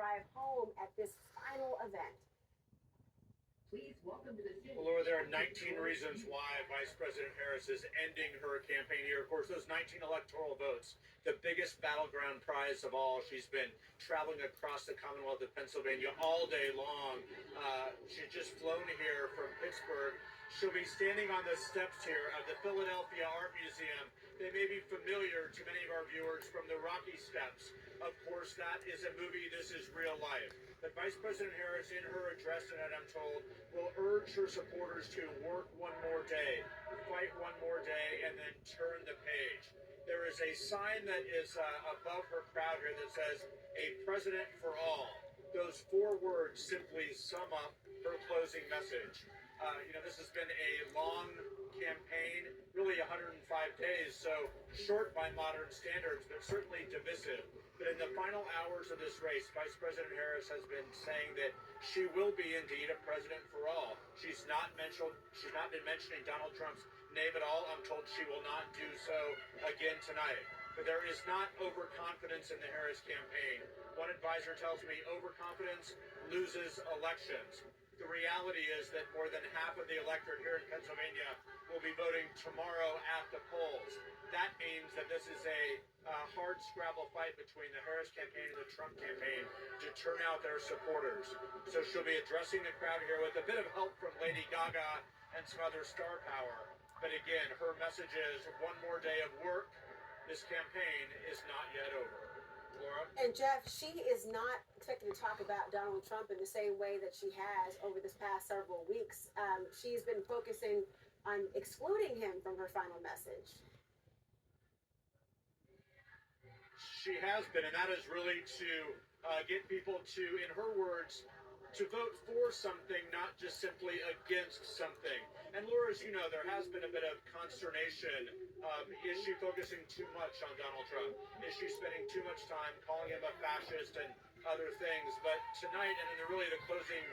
drive home at this final event. Well, Laura, there are 19 reasons why Vice President Harris is ending her campaign here. Of course, those 19 electoral votes, the biggest battleground prize of all. She's been traveling across the Commonwealth of Pennsylvania all day long. She's just flown here from Pittsburgh. She'll be standing on the steps here of the Philadelphia Art Museum. They may be familiar to many of our viewers from the Rocky Steps. Of course, that is a movie. This is real life. But Vice President Harris, in her address tonight, I'm told, will urge her supporters to work one more day, fight one more day, and then turn the page. There is a sign that is above her crowd here that says, "A president for all." Those four words simply sum up her closing message. This has been a long campaign, really 105 days, so short by modern standards, but certainly divisive. But in the final hours of this race, Vice President Harris has been saying that she will be indeed a president for all. She's not been mentioning Donald Trump's name at all. I'm told she will not do so again tonight. But there is not overconfidence in the Harris campaign. One advisor tells me overconfidence loses elections. The reality is that more than half of the electorate here in Pennsylvania will be voting tomorrow at the polls. That means that this is a hard scrabble fight between the Harris campaign and the Trump campaign to turn out their supporters. So she'll be addressing the crowd here with a bit of help from Lady Gaga and some other star power. But again, her message is one more day of work. This campaign is not yet over. Laura? And Jeff, she is not expected to talk about Donald Trump in the same way that she has over this past several weeks. She's been focusing on excluding him from her final message. She has been, and that is really to get people to, in her words, to vote for something, not just simply against something. And Laura, as you know, there has been a bit of consternation. Is she focusing too much on Donald Trump? Is she spending too much time calling him a fascist and other things? But tonight, and in really the closing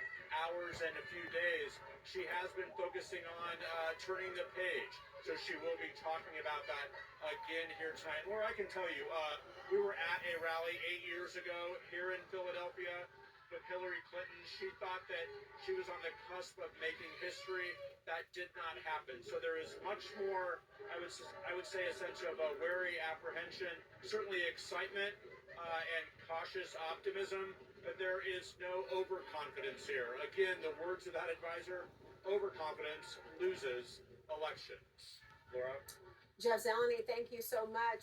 hours and a few days, she has been focusing on turning the page. So she will be talking about that again here tonight. Laura, I can tell you, we were at a rally 8 years ago here in Philadelphia with Hillary Clinton. She thought that she was on the cusp of making history. That did not happen. So there is much more, I would say, a sense of wary apprehension, certainly excitement and cautious optimism, but there is no overconfidence here. Again, the words of that advisor, overconfidence loses elections. Laura? Jeff Zeleny, thank you so much.